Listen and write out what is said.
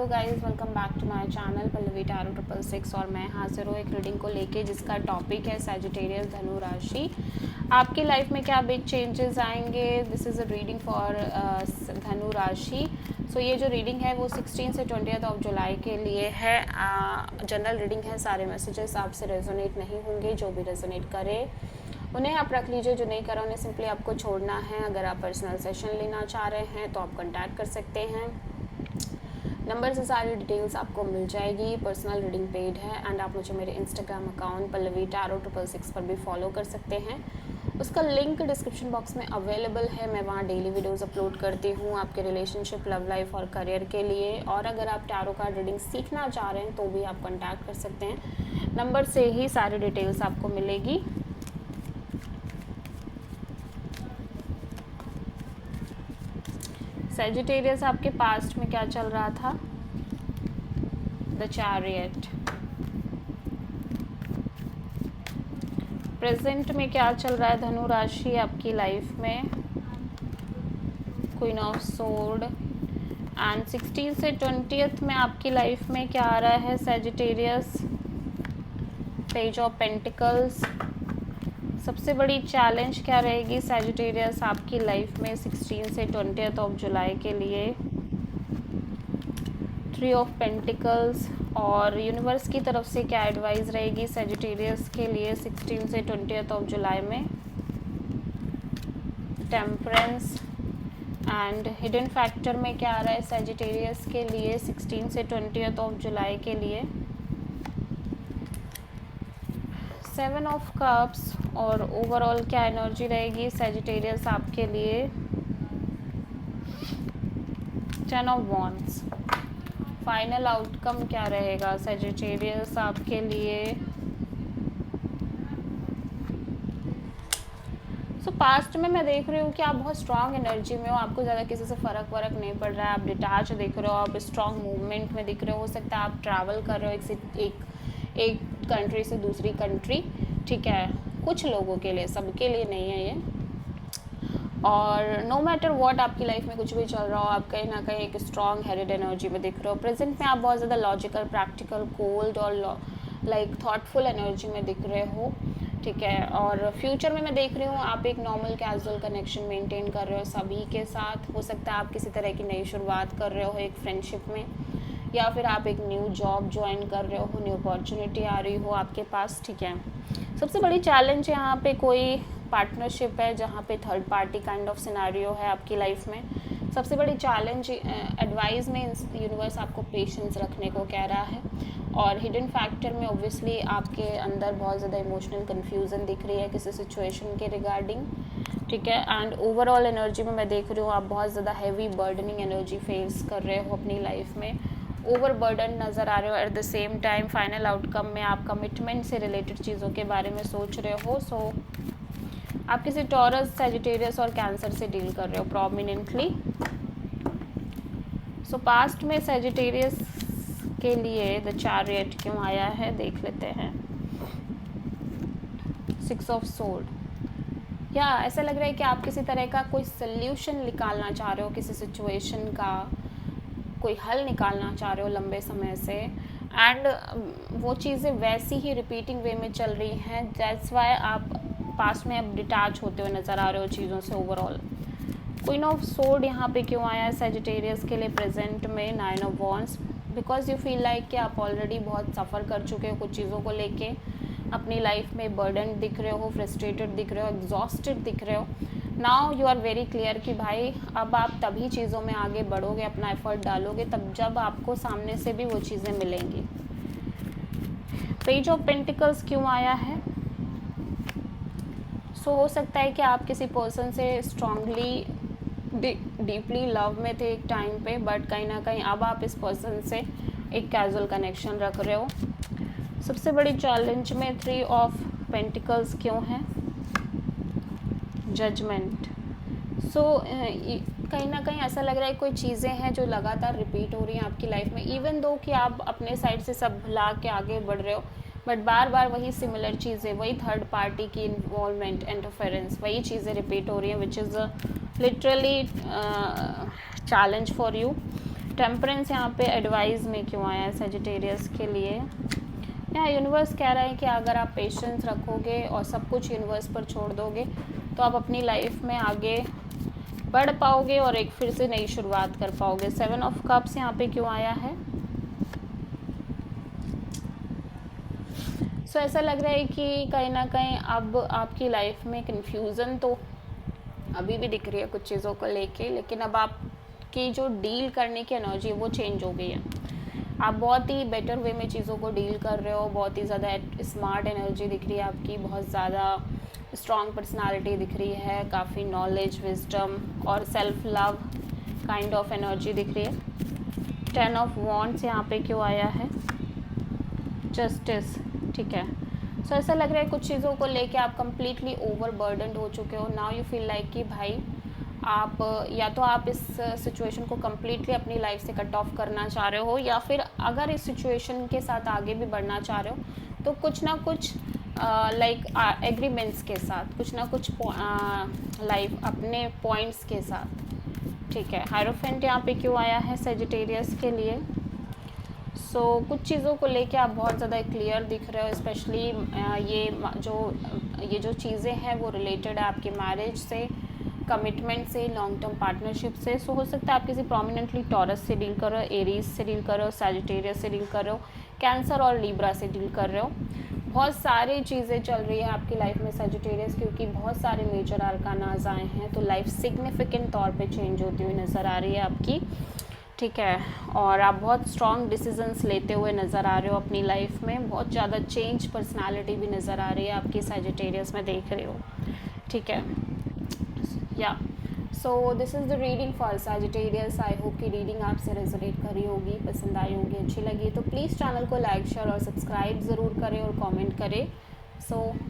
Hello guys, welcome back to my channel Pallavi tarot 666 और मैं हाजिर हूँ एक रीडिंग को लेके जिसका टॉपिक है सैजिटेरियस धनु राशि। आपकी लाइफ में क्या बिग चेंजेस आएंगे। This is a reading for धनु राशि। सो ये जो रीडिंग है वो 16 से 20 ऑफ जुलाई के लिए है। जनरल रीडिंग है, सारे मैसेजेस आपसे रेजोनेट नहीं होंगे। जो भी रेजोनेट करे उन्हें आप रख लीजिए, जो नहीं करा उन्हें सिंपली आपको छोड़ना है। अगर आप पर्सनल सेशन लेना चाह रहे हैं तो आप कॉन्टैक्ट कर सकते हैं। नंबर से सारी डिटेल्स आपको मिल जाएगी। पर्सनल रीडिंग पेड है एंड आप मुझे मेरे इंस्टाग्राम अकाउंट पल्लवी टैरो 666 पर भी फॉलो कर सकते हैं। उसका लिंक डिस्क्रिप्शन बॉक्स में अवेलेबल है। मैं वहाँ डेली वीडियोस अपलोड करती हूँ आपके रिलेशनशिप, लव लाइफ और करियर के लिए। और अगर आप टैरो कार्ड रीडिंग सीखना चाह रहे हैं तो भी आप कॉन्टैक्ट कर सकते हैं। नंबर से ही सारी डिटेल्स आपको मिलेगी। सैजिटेरियस, आपके पास्ट में क्या चल रहा था? The chariot. प्रेजेंट में क्या चल रहा है धनु राशि आपकी लाइफ में? Queen of sword. एंड 16 से 20 में आपकी लाइफ में क्या आ रहा है सैजिटेरियस? Page of pentacles. सबसे बड़ी चैलेंज क्या रहेगी सैजिटेरियस आपकी लाइफ में 16 से 20 ऑफ जुलाई के लिए? 3 ऑफ पेंटिकल्स। और यूनिवर्स की तरफ से क्या एडवाइस रहेगी सैजिटेरियस के लिए 16 से 20 ऑफ जुलाई में? टेम्परेंस। एंड हिडन फैक्टर में क्या आ रहा है सैजिटेरियस के लिए 16 से 20 ऑफ जुलाई के लिए? 7 ऑफ कप्स। और ओवरऑल क्या एनर्जी रहेगी सैजिटेरियस आपके लिए? 10 ऑफ वॉन्ड्स। फाइनल आउटकम क्या रहेगा सैजिटेरियस आपके लिए? पास्ट में मैं देख रही हूँ कि आप बहुत स्ट्रांग एनर्जी में हो। आपको ज़्यादा किसी से फ़र्क वरक नहीं पड़ रहा है। आप डिटैच देख रहे हो, आप स्ट्रांग मूवमेंट में दिख रहे हो सकता है आप ट्रैवल कर रहे हो एक कंट्री से दूसरी कंट्री। ठीक है, कुछ लोगों के लिए, सबके लिए नहीं है ये। और नो मैटर व्हाट आपकी लाइफ में कुछ भी चल रहा हो, आप कहीं ना कहीं एक स्ट्रॉन्ग हेडेड एनर्जी में दिख रहे हो। प्रेजेंट में आप बहुत ज़्यादा लॉजिकल, प्रैक्टिकल, कोल्ड और लाइक थॉटफुल एनर्जी में दिख रहे हो। ठीक है, और फ्यूचर में मैं देख रही हूँ आप एक नॉर्मल कैजुअल कनेक्शन मेंटेन कर रहे हो सभी के साथ। हो सकता है आप किसी तरह की नई शुरुआत कर रहे हो एक फ्रेंडशिप में, या फिर आप एक न्यू जॉब ज्वाइन कर रहे हो, न्यू अपॉर्चुनिटी आ रही हो आपके पास। ठीक है, सबसे बड़ी चैलेंज यहाँ पे कोई पार्टनरशिप है जहाँ पे third party kind of scenario है आपकी लाइफ में। सबसे बड़ी चैलेंज एडवाइस में यूनिवर्स आपको पेशेंस रखने को कह रहा है। और हिडन फैक्टर में ऑब्वियसली आपके अंदर बहुत ज़्यादा इमोशनल कन्फ्यूज़न दिख रही है किसी सिचुएशन के रिगार्डिंग। ठीक है, एंड ओवरऑल एनर्जी में मैं देख रही हूँ आप बहुत ज़्यादा हैवी बर्डनिंग एनर्जी फेस कर रहे हो अपनी लाइफ में। ओवर बर्डन नज़र आ रहे हो। At the same time final outcome में आप कमिटमेंट से रिलेटेड चीज़ों के बारे में सोच रहे हो। सो आप किसी टॉरस, सैजिटेरियस और कैंसर से डील कर रहे हो प्रोमिनेंटली। सो पास्ट में सैजिटेरियस के लिए द चैरियट क्यों आया है देख लेते हैं। 6 ऑफ सोर्ड। या ऐसा लग रहा है कि आप किसी तरह का कोई सल्यूशन निकालना चाह रहे हो, किसी सिचुएशन का कोई हल निकालना चाह रहे हो लंबे समय से। एंड वो चीज़ें वैसी ही रिपीटिंग वे में चल रही हैं। दैट्स वाई आप पास्ट में अब डिटैच होते हुए नज़र आ रहे हो चीज़ों से ओवरऑल। क्वीन ऑफ सोर्ड यहाँ पे क्यों आया है सैजिटेरियस के लिए प्रेजेंट में? 9 of wands. Because you feel like कि आप ऑलरेडी बहुत सफ़र कर चुके हो कुछ चीज़ों को लेके अपनी लाइफ में। बर्डन दिख रहे हो, फ्रस्ट्रेटेड दिख रहे हो, एग्जॉस्टेड दिख रहे हो। Now you are very clear कि भाई अब आप तभी चीज़ों में आगे बढ़ोगे, अपना एफर्ट डालोगे तब जब आपको सामने से भी वो चीज़ें मिलेंगी। पेज ऑफ पेंटिकल्स क्यों आया है? सो हो सकता है कि आप किसी पर्सन से स्ट्रांगली डीपली लव में थे एक टाइम पे, बट कहीं ना कहीं अब आप इस पर्सन से एक कैजुअल कनेक्शन रख रहे हो। सबसे बड़ी चैलेंज में 3 ऑफ पेंटिकल्स क्यों है? जजमेंट। सो कहीं ना कहीं ऐसा लग रहा है कोई चीज़ें हैं जो लगातार रिपीट हो रही हैं आपकी लाइफ में। इवन दो कि आप अपने साइड से सब भुला के आगे बढ़ रहे हो, बट बार बार वही सिमिलर चीज़ें, वही थर्ड पार्टी की इन्वॉल्वमेंट, इंटरफेरेंस, वही चीज़ें रिपीट हो रही हैं, which is literally challenge for you. Temperance यहाँ पे एडवाइस में क्यों आया है सजिटेरियस के लिए? यहाँ यूनिवर्स कह रहा है कि अगर आप पेशेंस रखोगे और सब कुछ यूनिवर्स पर छोड़ दोगे तो आप अपनी लाइफ में आगे बढ़ पाओगे और एक फिर से नई शुरुआत कर पाओगे। 7 ऑफ कप्स यहाँ पे क्यों आया है? सो ऐसा लग रहा है कि कहीं ना कहीं अब आपकी लाइफ में कन्फ्यूज़न तो अभी भी दिख रही है कुछ चीज़ों को लेके, लेकिन अब आपकी जो डील करने की एनर्जी है वो चेंज हो गई है। आप बहुत ही बेटर वे में चीज़ों को डील कर रहे हो, बहुत ही ज़्यादा स्मार्ट एनर्जी दिख रही है आपकी, बहुत ज़्यादा स्ट्रॉन्ग पर्सनालिटी दिख रही है, काफ़ी नॉलेज, विजडम और self love kind of energy दिख रही है। 10 ऑफ वॉन्ड्स यहाँ पे क्यों आया है? जस्टिस, ठीक है। सो ऐसा लग रहा है कुछ चीज़ों को लेके आप कम्प्लीटली ओवरबर्डनड हो चुके हो। नाउ यू फील लाइक कि भाई आप या तो आप इस सिचुएशन को कम्प्लीटली अपनी लाइफ से कट ऑफ करना चाह रहे हो, या फिर अगर इस सिचुएशन के साथ आगे भी बढ़ना चाह रहे हो तो कुछ ना कुछ लाइक एग्रीमेंट्स के साथ, कुछ ना कुछ लाइफ अपने पॉइंट्स के साथ, ठीक है। हायरोफेंट यहाँ पे क्यों आया है सजिटेरियस के लिए? सो कुछ चीज़ों को लेके आप बहुत ज़्यादा क्लियर दिख रहे हो, स्पेशली ये जो चीज़ें हैं वो रिलेटेड है आपके मैरिज से, कमिटमेंट से, लॉन्ग टर्म पार्टनरशिप से। सो हो सकता है आप किसी प्रोमिनेंटली टॉरस से डील कर रहे हो, एरीज से डील कर रहे हो, सैजिटेरियस से डील कर रहे हो, कैंसर और लीब्रा से डील कर रहे हो। बहुत सारी चीज़ें चल रही है आपकी लाइफ में सजिटेरियस, क्योंकि बहुत सारे मेजर आर्कानाज आए हैं, तो लाइफ सिग्निफिकेंट तौर पे चेंज होती हुई नज़र आ रही है आपकी, ठीक है। और आप बहुत स्ट्रॉन्ग डिसीजंस लेते हुए नज़र आ रहे हो अपनी लाइफ में, बहुत ज़्यादा चेंज पर्सनालिटी भी नज़र आ रही है आपकी सजिटेरियस में, देख रहे हो, ठीक है। या so this is the reading for Sagittarius. I hope कि रीडिंग आपसे रेजोनेट करी होगी, पसंद आई होगी, अच्छी लगी तो प्लीज़ चैनल को लाइक, शेयर और सब्सक्राइब ज़रूर करें और कमेंट करें। सो